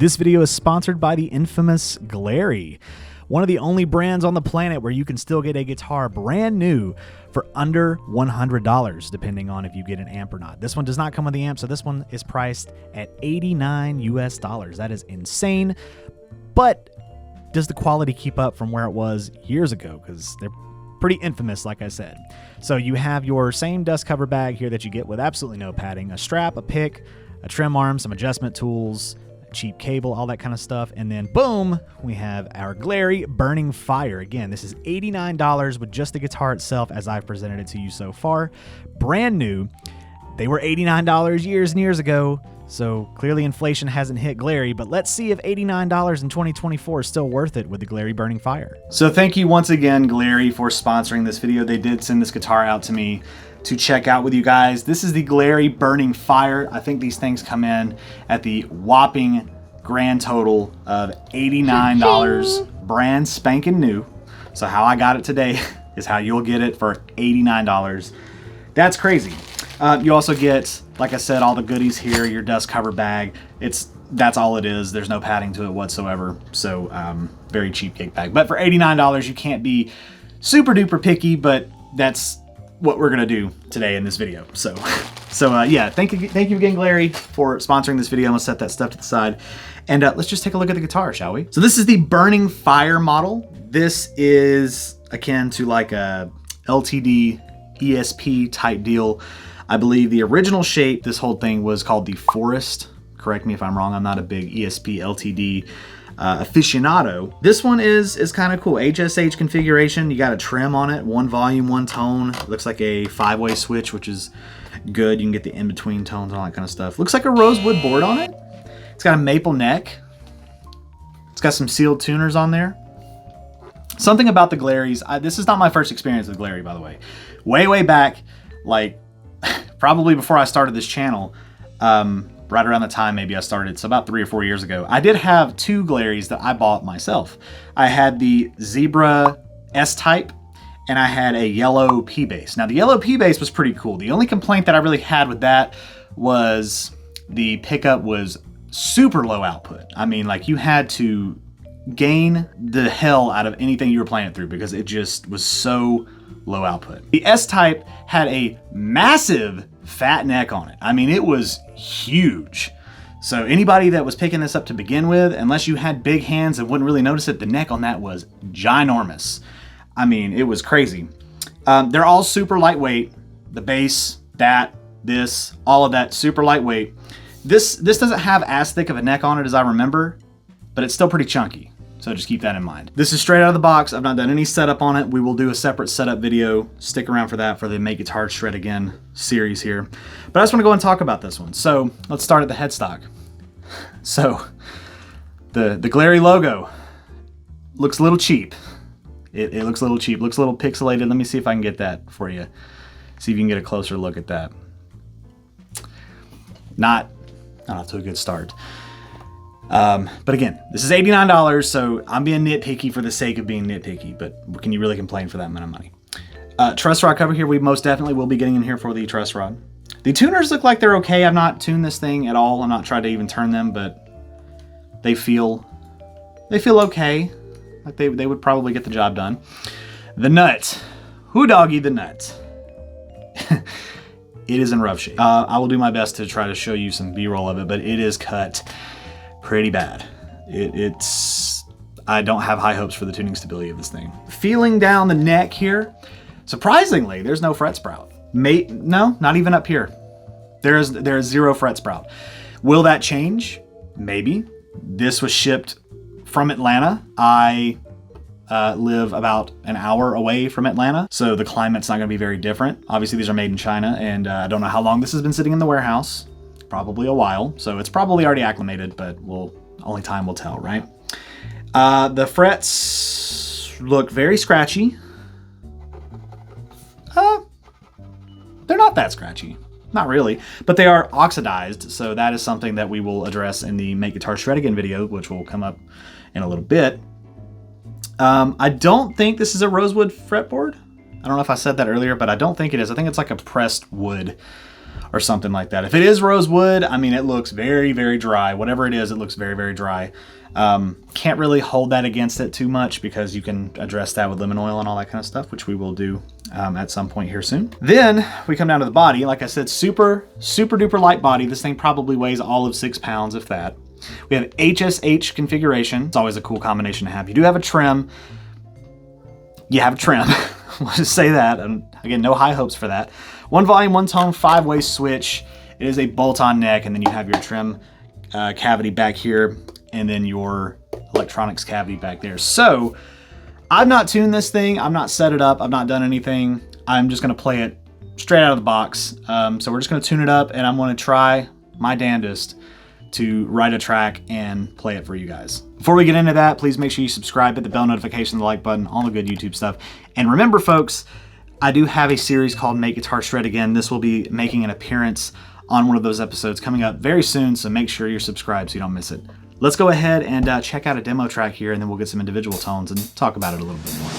This video is sponsored by the infamous Glarry, one of the only brands on the planet where you can still get a guitar brand new for under $100, depending on if you get an amp or not. This one does not come with the amp, so this one is priced at $89 US. That is insane, but does the quality keep up from where it was years ago? Because they're pretty infamous, like I said. So you have your same dust cover bag here that you get with absolutely no padding, a strap, a pick, a trim arm, some adjustment tools, a cheap cable, all that kind of stuff. And then boom, we have our Glarry Burning Fire. Again, this is $89 with just the guitar itself as I've presented it to you so far. Brand new. They were $89 years and years ago. So clearly inflation hasn't hit Glarry, but let's see if $89 in 2024 is still worth it with the Glarry Burning Fire. So thank you once again, Glarry, for sponsoring this video. They did send this guitar out to me to check out with you guys. This is the Glarry Burning Fire. I think these things come in at the whopping grand total of $89, brand spanking new. So how I got it today is how you'll get it for $89. That's crazy. You also get, like I said, all the goodies here, your dust cover bag. That's all it is. There's no padding to it whatsoever. So very cheap gig bag. But for $89, you can't be super duper picky, but that's what we're gonna do today in this video. So yeah, thank you again, Glarry, for sponsoring this video. I'm gonna set that stuff to the side. And let's just take a look at the guitar, shall we? So this is the Burning Fire model. This is akin to like a LTD ESP type deal. I believe the original shape, this whole thing was called the Forest. Correct me if I'm wrong. I'm not a big ESP LTD aficionado. This one is kind of cool. HSH configuration. You got a trim on it. One volume, one tone. Looks like a 5-way switch, which is good. You can get the in-between tones and all that kind of stuff. Looks like a rosewood board on it. It's got a maple neck. It's got some sealed tuners on there. Something about the Glarrys. This is not my first experience with Glarry, by the way. Way back, like probably before I started this channel, right around the time maybe I started, so about 3 or 4 years ago, I did have 2 Glarrys that I bought myself. I had the Zebra S-Type, and I had a yellow P-Bass. Now the yellow P-Bass was pretty cool. The only complaint that I really had with that was the pickup was super low output. I mean, like, you had to gain the hell out of anything you were playing it through because it just was so low output. The S-Type had a massive fat neck on it. I mean, it was huge. So anybody that was picking this up to begin with, unless you had big hands and wouldn't really notice it, the neck on that was ginormous. I mean, it was crazy. They're all super lightweight. The bass, this, all of that, super lightweight. This doesn't have as thick of a neck on it as I remember, but it's still pretty chunky. So just keep that in mind. This is straight out of the box. I've not done any setup on it. We will do a separate setup video. Stick around for that for the Make Guitars Shred Again series here. But I just want to go and talk about this one. So let's start at the headstock. So the Glarry logo looks a little cheap. It looks a little cheap. Looks a little pixelated. Let me see if I can get that for you. See if you can get a closer look at that. Not off to a good start. But again, this is $89, so I'm being nitpicky for the sake of being nitpicky, but can you really complain for that amount of money? Truss rod cover here, we most definitely will be getting in here for the truss rod. The tuners look like they're okay. I've not tuned this thing at all. I'm not trying to even turn them, but they feel okay. Like they would probably get the job done. The nut. Who doggy the nut? It is in rough shape. I will do my best to try to show you some B-roll of it, but it is cut pretty bad. I don't have high hopes for the tuning stability of this thing. Feeling down the neck here, surprisingly, there's no fret sprout. No, not even up here. There is 0 fret sprout. Will that change? Maybe. This was shipped from Atlanta. I live about an hour away from Atlanta, so the climate's not gonna be very different. Obviously, these are made in China, and I don't know how long this has been sitting in the warehouse. Probably a while, so it's probably already acclimated, but only time will tell, right? The frets look very scratchy. They're not that scratchy, not really, but they are oxidized, so that is something that we will address in the Make Guitars Shred Again video, which will come up in a little bit. I don't think this is a rosewood fretboard. I don't know if I said that earlier, but I don't think it is. I think it's like a pressed wood or something like that. If it is rosewood, I mean, it looks very, very dry. Whatever it is, it looks very, very dry. Can't really hold that against it too much because you can address that with lemon oil and all that kind of stuff, which we will do at some point here soon. Then we come down to the body. Like I said, super, super duper light body. This thing probably weighs all of 6 pounds, if that. We have HSH configuration. It's always a cool combination to have. You do have a trim. You have a trim. We'll just say that. And again, no high hopes for that. 1 volume, 1 tone, 5-way switch. It is a bolt-on neck, and then you have your trim cavity back here, and then your electronics cavity back there. So I've not tuned this thing. I've not set it up. I've not done anything. I'm just going to play it straight out of the box. So we're just going to tune it up, and I'm going to try my damnedest to write a track and play it for you guys. Before we get into that, please make sure you subscribe, hit the bell notification, the like button, all the good YouTube stuff. And remember, folks, I do have a series called Make Guitar Shred Again. This will be making an appearance on one of those episodes coming up very soon, so make sure you're subscribed so you don't miss it. Let's go ahead and check out a demo track here, and then we'll get some individual tones and talk about it a little bit more.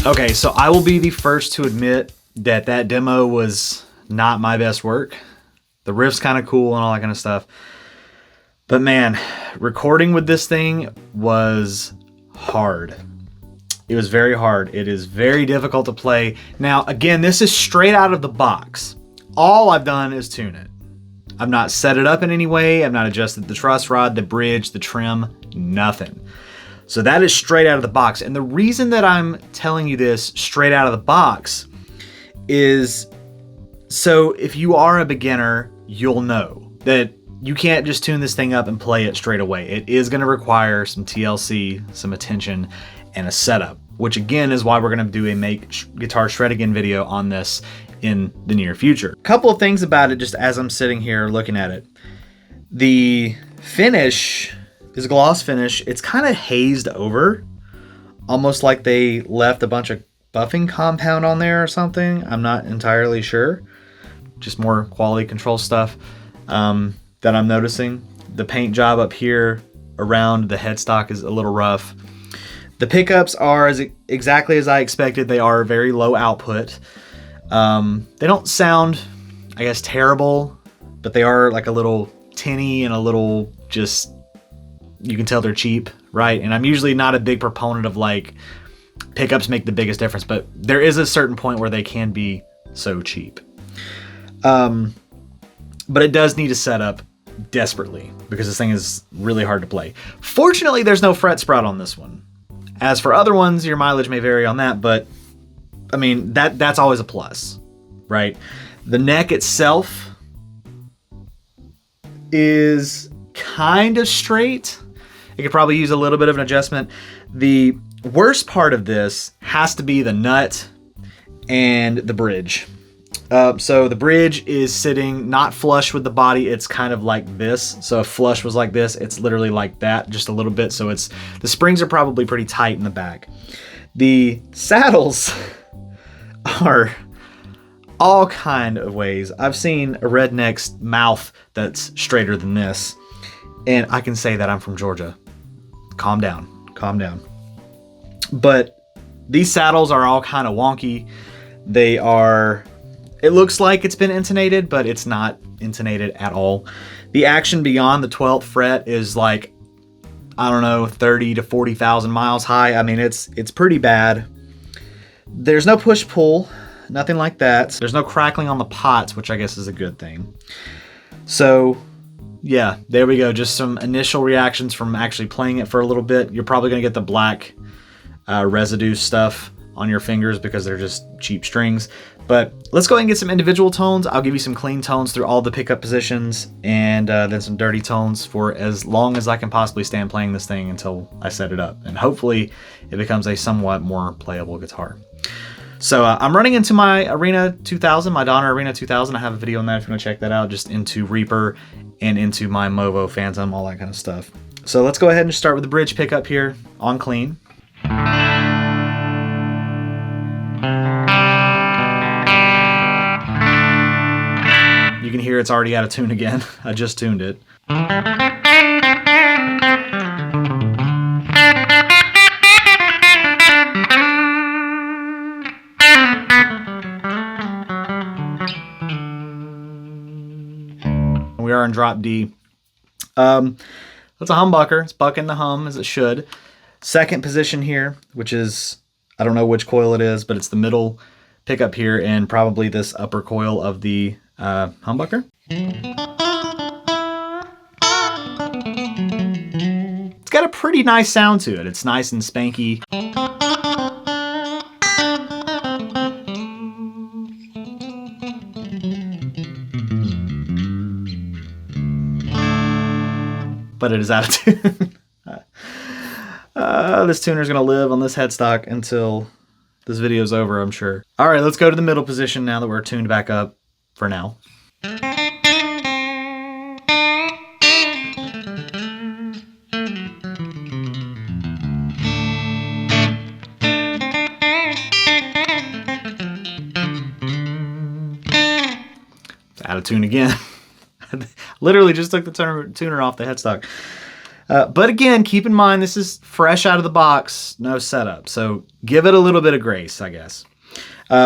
Okay, so I will be the first to admit that that demo was not my best work. The riff's kind of cool and all that kind of stuff. But man, recording with this thing was hard. It was very hard. It is very difficult to play. Now, again, this is straight out of the box. All I've done is tune it. I've not set it up in any way. I've not adjusted the truss rod, the bridge, the trim, nothing. So that is straight out of the box. And the reason that I'm telling you this straight out of the box is so if you are a beginner, you'll know that you can't just tune this thing up and play it straight away. It is going to require some TLC, some attention, and a setup, which again is why we're going to do a Make Guitar Shred Again video on this in the near future. A couple of things about it just as I'm sitting here looking at it. The finish is a gloss finish. It's kind of hazed over, almost like they left a bunch of buffing compound on there or something. I'm not entirely sure. Just more quality control stuff that I'm noticing. The paint job up here around the headstock is a little rough. The pickups are exactly as I expected. They are very low output. They don't sound, I guess, terrible, but they are like a little tinny and a little just, you can tell they're cheap, right? And I'm usually not a big proponent of like pickups make the biggest difference, but there is a certain point where they can be so cheap. But it does need a setup desperately because this thing is really hard to play. Fortunately, there's no fret sprout on this one. As for other ones, your mileage may vary on that, but I mean, that's always a plus, right? The neck itself is kind of straight. It could probably use a little bit of an adjustment. The worst part of this has to be the nut and the bridge. So the bridge is sitting not flush with the body. It's kind of like this. So if flush was like this, it's literally like that, just a little bit. So the springs are probably pretty tight in the back. The saddles are all kind of ways. I've seen a redneck's mouth that's straighter than this. And I can say that I'm from Georgia. Calm down, calm down. But these saddles are all kind of wonky. They are, it looks like it's been intonated, but it's not intonated at all. The action beyond the 12th fret is like, I don't know, 30 to 40,000 miles high. I mean, it's pretty bad. There's no push-pull, nothing like that. There's no crackling on the pots, which I guess is a good thing. So yeah, there we go. Just some initial reactions from actually playing it for a little bit. You're probably going to get the black residue stuff on your fingers because they're just cheap strings. But let's go ahead and get some individual tones. I'll give you some clean tones through all the pickup positions, and then some dirty tones for as long as I can possibly stand playing this thing until I set it up. And hopefully it becomes a somewhat more playable guitar. So I'm running into my Arena 2000, my Donner Arena 2000. I have a video on that if you want to check that out, just into Reaper and into my MOVO Phantom, all that kind of stuff. So let's go ahead and start with the bridge pickup here on clean. You can hear it's already out of tune again. I just tuned it. We are in drop D. That's a humbucker. It's bucking the hum as it should. Second position here, which is, I don't know which coil it is, but it's the middle pickup here and probably this upper coil of the humbucker. It's got a pretty nice sound to it. It's nice and spanky. But it is out of tune. This tuner's gonna live on this headstock until this video's over, I'm sure. All right, let's go to the middle position now that we're tuned back up for now. It's out of tune again. Literally just took the tuner off the headstock. But again, keep in mind, this is fresh out of the box, no setup. So give it a little bit of grace, I guess.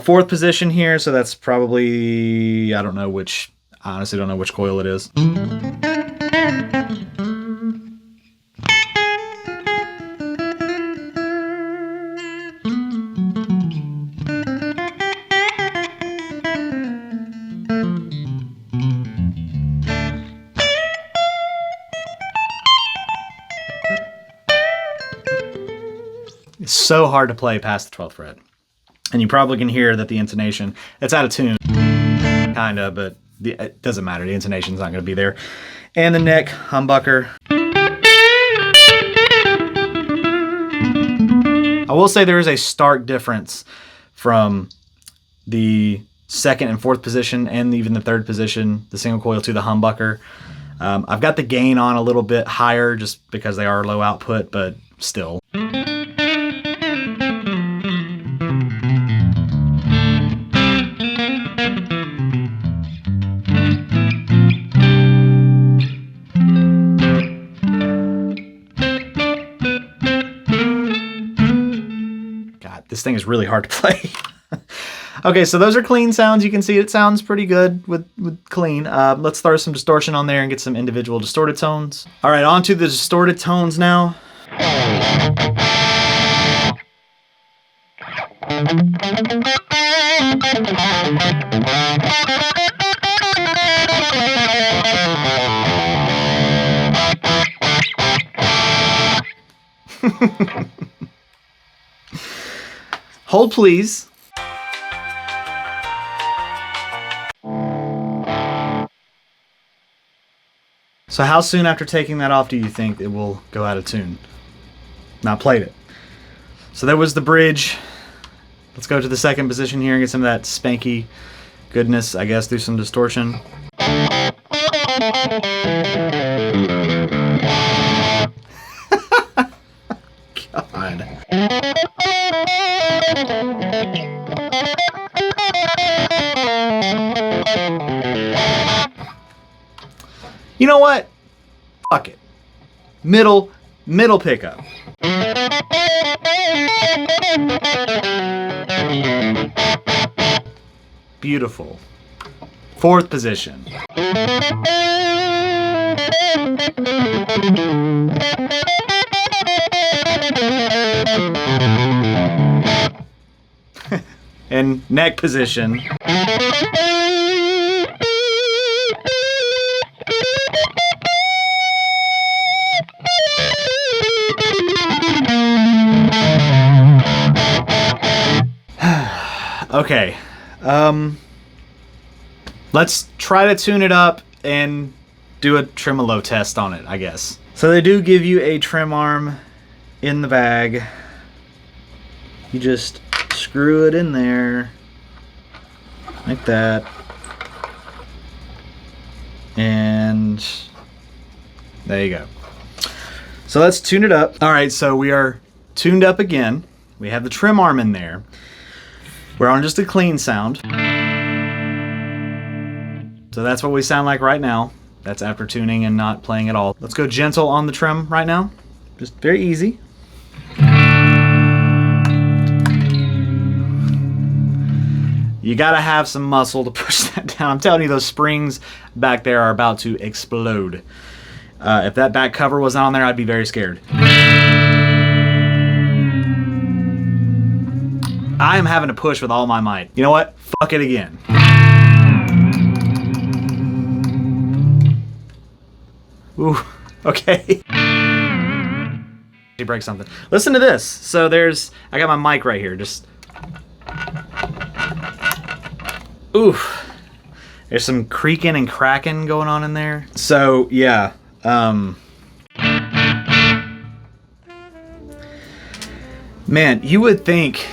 Fourth position here, so that's probably, I honestly don't know which coil it is. It's so hard to play past the 12th fret. And you probably can hear that the intonation, it's out of tune, kinda, but it doesn't matter. The intonation's not gonna be there. And the neck humbucker. I will say there is a stark difference from the second and fourth position and even the third position, the single coil to the humbucker. I've got the gain on a little bit higher just because they are low output, but still. This thing is really hard to play. Okay, so those are clean sounds. You can see it sounds pretty good with clean. Let's throw some distortion on there and get some individual distorted tones. All right, on to the distorted tones now. Hold, please. So how soon after taking that off do you think it will go out of tune? Not played it. So that was the bridge. Let's go to the second position here and get some of that spanky goodness, I guess, through some distortion. God. You know what? Fuck it. Middle pickup. Beautiful. Fourth position. And neck position. Okay, Let's try to tune it up and do a tremolo test on it, I guess. So they do give you a trim arm in the bag. You just screw it in there like that, and there you go. So let's tune it up. All right, so we are tuned up again. We have the trim arm in there. We're on just a clean sound. So that's what we sound like right now. That's after tuning and not playing at all. Let's go gentle on the trim right now. Just very easy. You gotta have some muscle to push that down. I'm telling you, those springs back there are about to explode. If that back cover was not on there, I'd be very scared. I am having to push with all my might. You know what? Fuck it again. Ooh, okay. He breaks something. Listen to this. So I got my mic right here. Just, ooh. There's some creaking and cracking going on in there. So yeah. Man, you would think,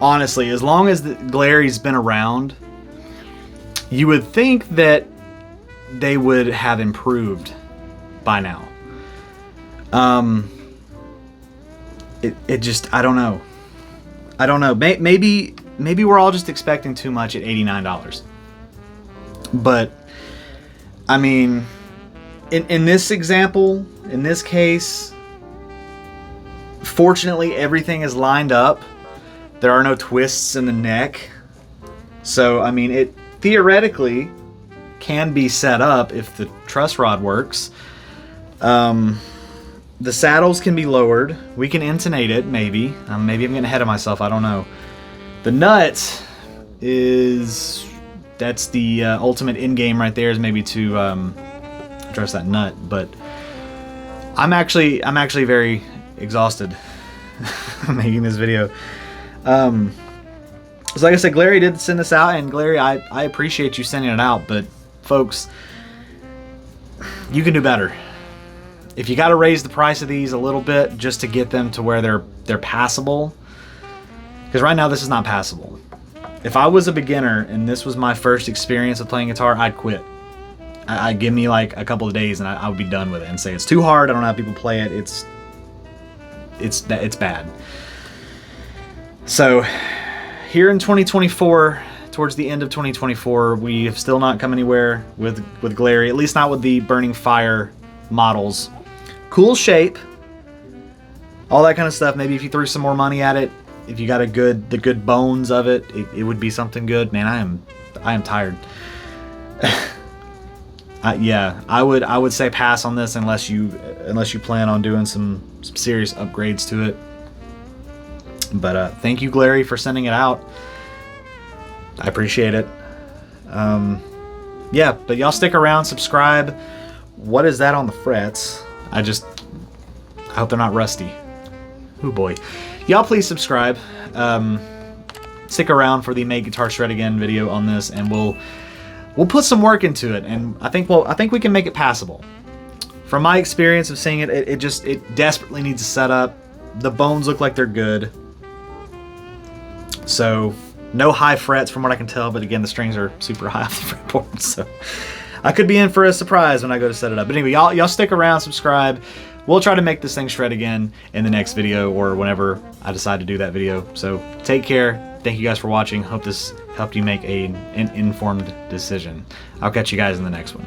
honestly, as long as the Glarry's been around, you would think that they would have improved by now. It just, I don't know. I don't know. Maybe we're all just expecting too much at $89. But I mean, in this example, in this case, fortunately everything is lined up. There are no twists in the neck. So I mean, it theoretically can be set up if the truss rod works. The saddles can be lowered. We can intonate it, maybe. Maybe I'm getting ahead of myself, I don't know. The nut that's the ultimate end game right there, is maybe to address that nut, but I'm actually very exhausted making this video. So like I said, Glarry did send this out, and Glarry, I appreciate you sending it out, but folks, you can do better. If you got to raise the price of these a little bit just to get them to where they're passable, because right now this is not passable. If I was a beginner and this was my first experience with playing guitar, I'd quit. I'd give me like a couple of days and I would be done with it and say it's too hard. I don't know how people play it. It's bad. So here in 2024, towards the end of 2024, we have still not come anywhere with Glarry, at least not with the Burning Fire models. Cool shape, all that kind of stuff. Maybe if you threw some more money at it, if you got the good bones of it, it would be something good. Man, I am tired. Yeah, I would say pass on this unless you plan on doing some serious upgrades to it. But thank you, Glarry, for sending it out. I appreciate it. Yeah, but y'all stick around, subscribe. What is that on the frets? I hope they're not rusty. Oh boy. Y'all please subscribe. Stick around for the Make Guitar Shred Again video on this, and we'll put some work into it, and I think we can make it passable. From my experience of seeing it, it desperately needs a setup. The bones look like they're good. So no high frets from what I can tell, but again, the strings are super high off the fretboard, so I could be in for a surprise when I go to set it up. But anyway, y'all stick around, subscribe. We'll try to make this thing shred again in the next video or whenever I decide to do that video. So take care. Thank you guys for watching. Hope this helped you make an informed decision. I'll catch you guys in the next one.